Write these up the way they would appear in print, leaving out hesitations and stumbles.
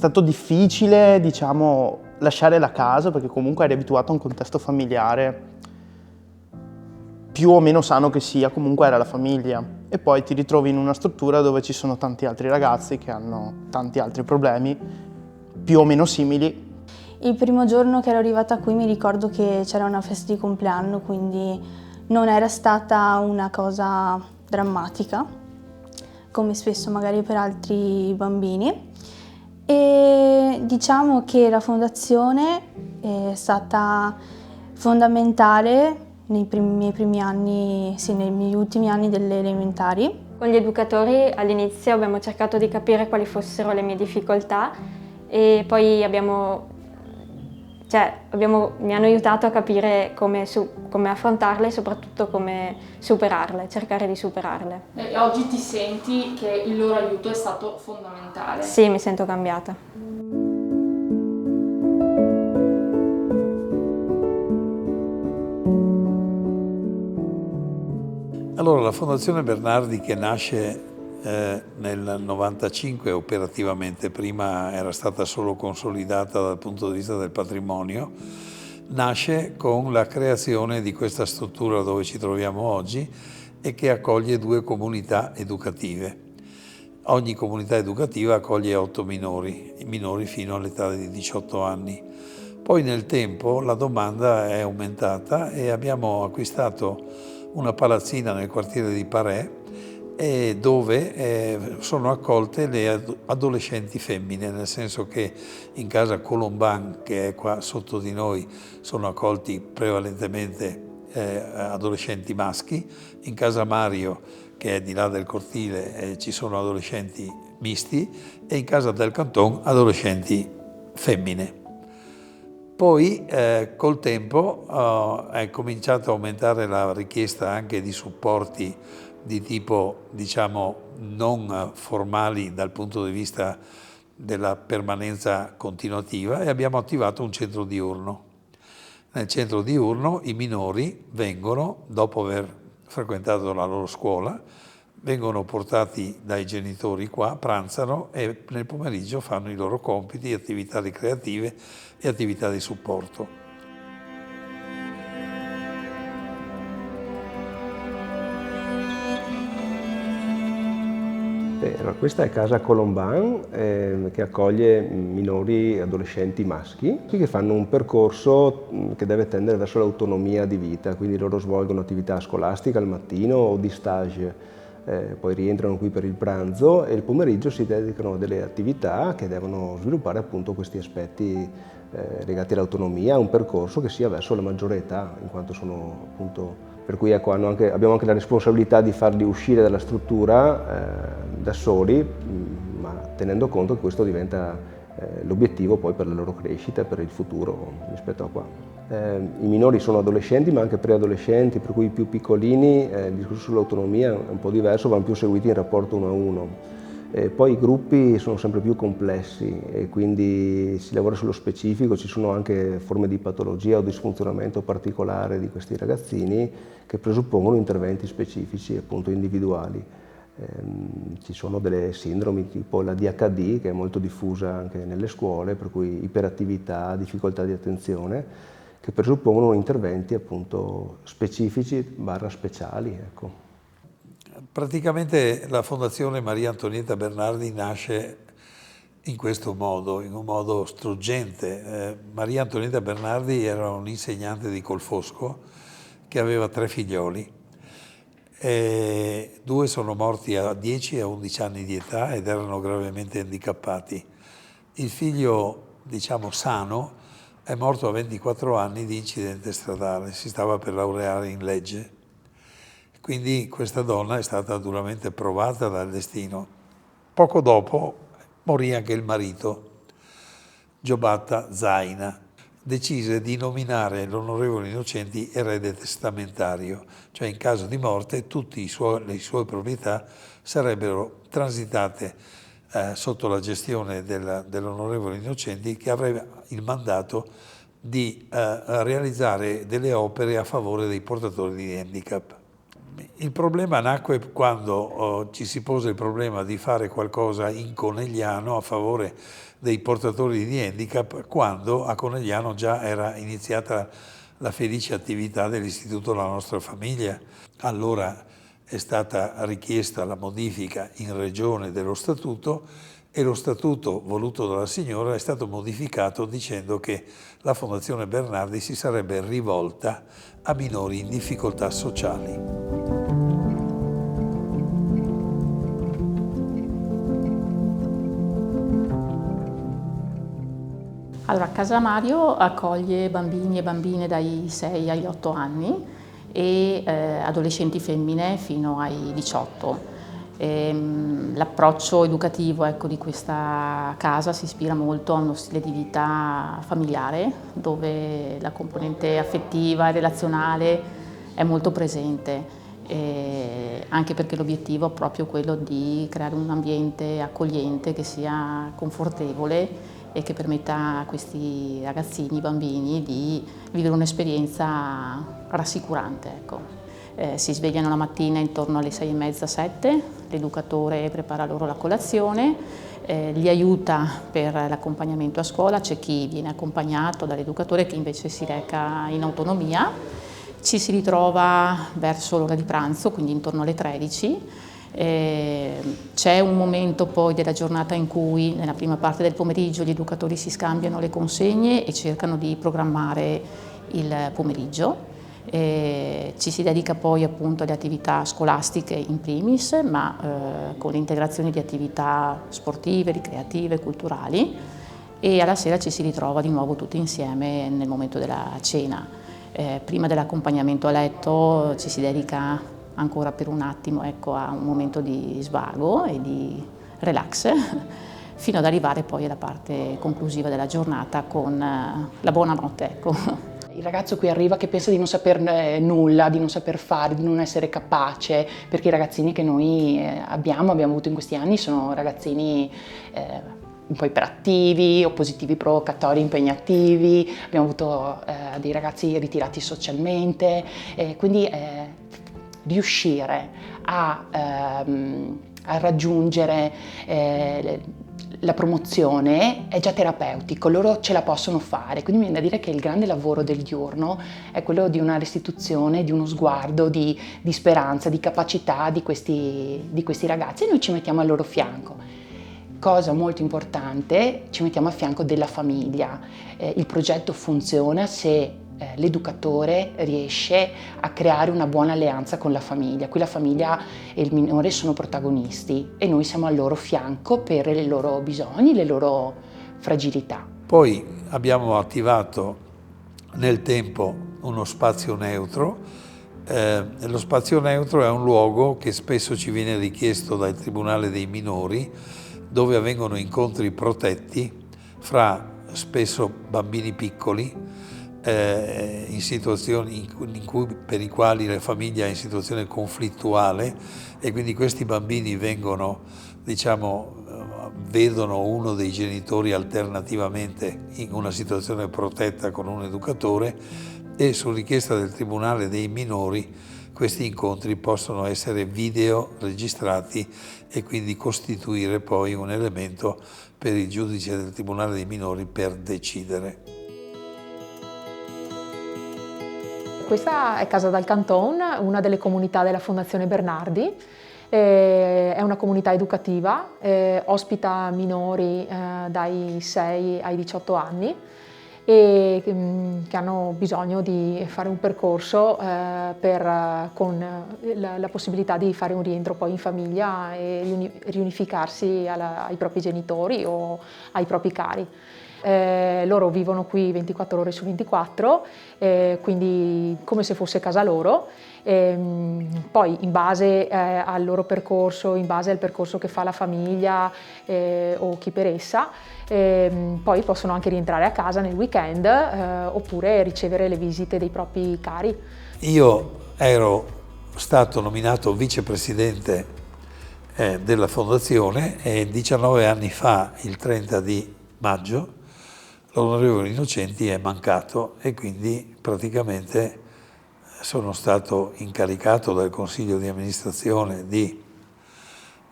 stato difficile, diciamo, lasciare la casa perché comunque eri abituato a un contesto familiare, più o meno sano che sia, comunque era la famiglia. E poi ti ritrovi in una struttura dove ci sono tanti altri ragazzi che hanno tanti altri problemi, più o meno simili. Il primo giorno che ero arrivata qui mi ricordo che c'era una festa di compleanno, quindi non era stata una cosa drammatica, come spesso magari per altri bambini. E diciamo che la fondazione è stata fondamentale nei miei primi anni, sì, nei miei ultimi anni delle elementari. Con gli educatori all'inizio abbiamo cercato di capire quali fossero le mie difficoltà e poi mi hanno aiutato a capire come affrontarle e soprattutto come superarle, cercare di superarle. E oggi ti senti che il loro aiuto è stato fondamentale? Sì, mi sento cambiata. Allora, la Fondazione Bernardi, che nasce nel 95 operativamente, prima era stata solo consolidata dal punto di vista del patrimonio, nasce con la creazione di questa struttura dove ci troviamo oggi e che accoglie 2 comunità educative. Ogni comunità educativa accoglie 8 minori fino all'età di 18 anni. Poi nel tempo la domanda è aumentata e abbiamo acquistato una palazzina nel quartiere di Parè dove sono accolte le adolescenti femmine, nel senso che in casa Colomban, che è qua sotto di noi, sono accolti prevalentemente adolescenti maschi, in casa Mario, che è di là del cortile, ci sono adolescenti misti, e in casa del Canton adolescenti femmine. Poi col tempo è cominciata a aumentare la richiesta anche di supporti di tipo, diciamo, non formali dal punto di vista della permanenza continuativa e abbiamo attivato un centro diurno. Nel centro diurno i minori vengono, dopo aver frequentato la loro scuola, vengono portati dai genitori qua, pranzano e nel pomeriggio fanno i loro compiti, attività ricreative e attività di supporto. Allora, questa è casa Colomban che accoglie minori adolescenti maschi che fanno un percorso che deve tendere verso l'autonomia di vita, quindi loro svolgono attività scolastica al mattino o di stage, poi rientrano qui per il pranzo e il pomeriggio si dedicano a delle attività che devono sviluppare appunto questi aspetti legati all'autonomia, un percorso che sia verso la maggiore età, in quanto sono appunto. Per cui ecco, abbiamo anche la responsabilità di farli uscire dalla struttura da soli, ma tenendo conto che questo diventa l'obiettivo poi per la loro crescita e per il futuro rispetto a qua. I minori sono adolescenti ma anche preadolescenti, per cui i più piccolini, il discorso sull'autonomia è un po' diverso, vanno più seguiti in rapporto 1 a 1. Poi i gruppi sono sempre più complessi e quindi si lavora sullo specifico, ci sono anche forme di patologia o disfunzionamento particolare di questi ragazzini che presuppongono interventi specifici, appunto individuali. Ci sono delle sindromi tipo la DHD, che è molto diffusa anche nelle scuole, per cui iperattività, difficoltà di attenzione, che presuppongono interventi appunto specifici / speciali. Ecco. Praticamente la Fondazione Maria Antonietta Bernardi nasce in questo modo, in un modo struggente. Maria Antonietta Bernardi era un'insegnante di Colfosco che aveva 3 figlioli. 2 sono morti a 10 e a 11 anni di età ed erano gravemente handicappati. Il figlio, diciamo, sano è morto a 24 anni di incidente stradale, si stava per laureare in legge. Quindi questa donna è stata duramente provata dal destino. Poco dopo morì anche il marito, Giobatta Zaina. Decise di nominare l'onorevole Innocenti erede testamentario, cioè in caso di morte tutte le sue proprietà sarebbero transitate sotto la gestione dell'onorevole Innocenti, che avrebbe il mandato di realizzare delle opere a favore dei portatori di handicap. Il problema nacque quando ci si pose il problema di fare qualcosa in Conegliano a favore dei portatori di handicap, quando a Conegliano già era iniziata la felice attività dell'Istituto La Nostra Famiglia. Allora è stata richiesta la modifica in regione dello statuto e lo statuto voluto dalla signora è stato modificato dicendo che la Fondazione Bernardi si sarebbe rivolta a minori in difficoltà sociali. Allora, Casa Mario accoglie bambini e bambine dai 6 agli 8 anni e adolescenti femmine fino ai 18. L'approccio educativo, ecco, di questa casa si ispira molto a uno stile di vita familiare, dove la componente affettiva e relazionale è molto presente, anche perché l'obiettivo è proprio quello di creare un ambiente accogliente che sia confortevole e che permetta a questi ragazzini, bambini, di vivere un'esperienza rassicurante. Ecco. Si svegliano la mattina intorno alle 6:30, 7, l'educatore prepara loro la colazione, li aiuta per l'accompagnamento a scuola, c'è chi viene accompagnato dall'educatore che invece si reca in autonomia, ci si ritrova verso l'ora di pranzo, quindi intorno alle 13. C'è un momento poi della giornata in cui nella prima parte del pomeriggio gli educatori si scambiano le consegne e cercano di programmare il pomeriggio. Ci si dedica poi appunto alle attività scolastiche in primis, ma con l'integrazione di attività sportive, ricreative, culturali, e alla sera ci si ritrova di nuovo tutti insieme nel momento della cena. Prima dell'accompagnamento a letto ci si dedica ancora per un attimo, ecco, a un momento di svago e di relax, fino ad arrivare poi alla parte conclusiva della giornata con la buonanotte, ecco. Il ragazzo qui arriva che pensa di non saper nulla, di non saper fare, di non essere capace, perché i ragazzini che noi abbiamo avuto in questi anni sono ragazzini un po' iperattivi, oppositivi, provocatori, impegnativi, abbiamo avuto dei ragazzi ritirati socialmente, quindi riuscire a raggiungere la promozione è già terapeutico, loro ce la possono fare, quindi mi viene da dire che il grande lavoro del diurno è quello di una restituzione, di uno sguardo, di speranza, di capacità di questi ragazzi, e noi ci mettiamo al loro fianco. Cosa molto importante, ci mettiamo a fianco della famiglia. Il progetto funziona se l'educatore riesce a creare una buona alleanza con la famiglia. Qui la famiglia e il minore sono protagonisti e noi siamo al loro fianco per i loro bisogni, le loro fragilità. Poi abbiamo attivato nel tempo uno spazio neutro. Lo spazio neutro è un luogo che spesso ci viene richiesto dal Tribunale dei minori, dove avvengono incontri protetti fra spesso bambini piccoli, in situazioni per i quali la famiglia è in situazione conflittuale, e quindi questi bambini vengono, vedono uno dei genitori alternativamente in una situazione protetta con un educatore, e su richiesta del Tribunale dei minori questi incontri possono essere video registrati e quindi costituire poi un elemento per il giudice del Tribunale dei minori per decidere. Questa è Casa dal Canton, una delle comunità della Fondazione Bernardi. È una comunità educativa, ospita minori dai 6 ai 18 anni e che hanno bisogno di fare un percorso con la possibilità di fare un rientro poi in famiglia e riunificarsi ai propri genitori o ai propri cari. Loro vivono qui 24 ore su 24, quindi come se fosse casa loro. Poi in base al loro percorso, in base al percorso che fa la famiglia o chi per essa, poi possono anche rientrare a casa nel weekend oppure ricevere le visite dei propri cari. Io ero stato nominato vicepresidente della fondazione e 19 anni fa, il 30 di maggio, l'onorevole Innocenti è mancato e quindi praticamente sono stato incaricato dal Consiglio di amministrazione di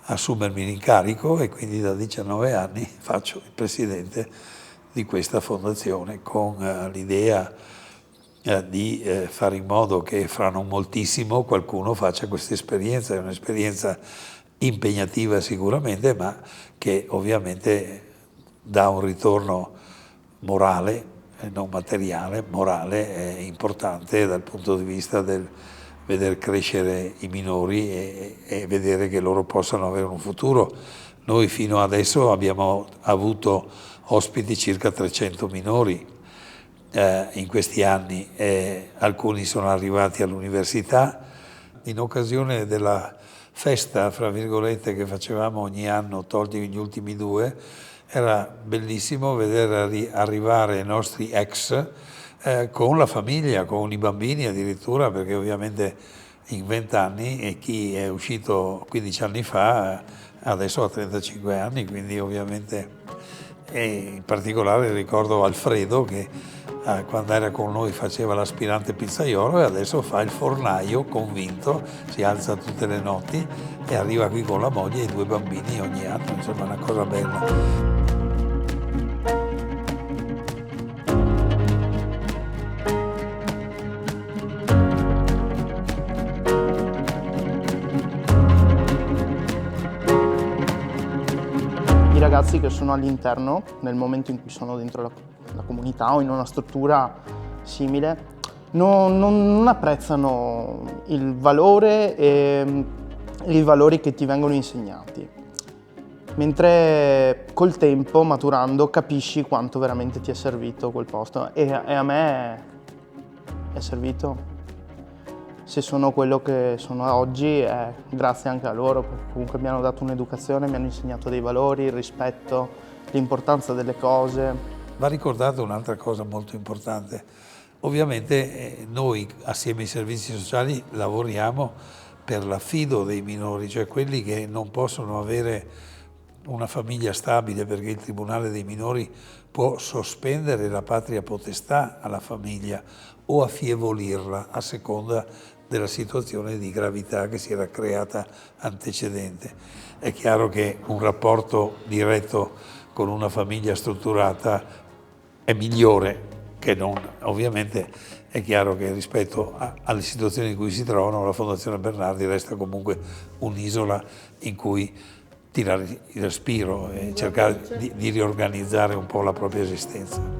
assumermi l'incarico e quindi da 19 anni faccio il presidente di questa fondazione con l'idea di fare in modo che fra non moltissimo qualcuno faccia questa esperienza. È un'esperienza impegnativa sicuramente, ma che ovviamente dà un ritorno morale, non materiale, morale, importante dal punto di vista del veder crescere i minori e vedere che loro possano avere un futuro. Noi fino adesso abbiamo avuto ospiti circa 300 minori in questi anni, alcuni sono arrivati all'università. In occasione della festa, fra virgolette, che facevamo ogni anno, tolti gli ultimi 2, era bellissimo vedere arrivare i nostri ex con la famiglia, con i bambini addirittura, perché ovviamente in 20 anni e chi è uscito 15 anni fa adesso ha 35 anni, quindi ovviamente, e in particolare ricordo Alfredo che quando era con noi faceva l'aspirante pizzaiolo e adesso fa il fornaio convinto, si alza tutte le notti e arriva qui con la moglie e i 2 bambini ogni anno, insomma una cosa bella. I ragazzi che sono all'interno, nel momento in cui sono dentro la comunità o in una struttura simile, non apprezzano il valore e i valori che ti vengono insegnati. Mentre col tempo, maturando, capisci quanto veramente ti è servito quel posto. E a me è servito. Se sono quello che sono oggi è grazie anche a loro, perché comunque mi hanno dato un'educazione, mi hanno insegnato dei valori, il rispetto, l'importanza delle cose. Va ricordata un'altra cosa molto importante. Ovviamente noi assieme ai servizi sociali lavoriamo per l'affido dei minori, cioè quelli che non possono avere una famiglia stabile perché il Tribunale dei minori può sospendere la patria potestà alla famiglia o affievolirla a seconda della situazione di gravità che si era creata antecedente. È chiaro che un rapporto diretto con una famiglia strutturata è migliore che non. Ovviamente è chiaro che rispetto alle situazioni in cui si trovano la Fondazione Bernardi resta comunque un'isola in cui tirare il respiro e cercare di riorganizzare un po' la propria esistenza.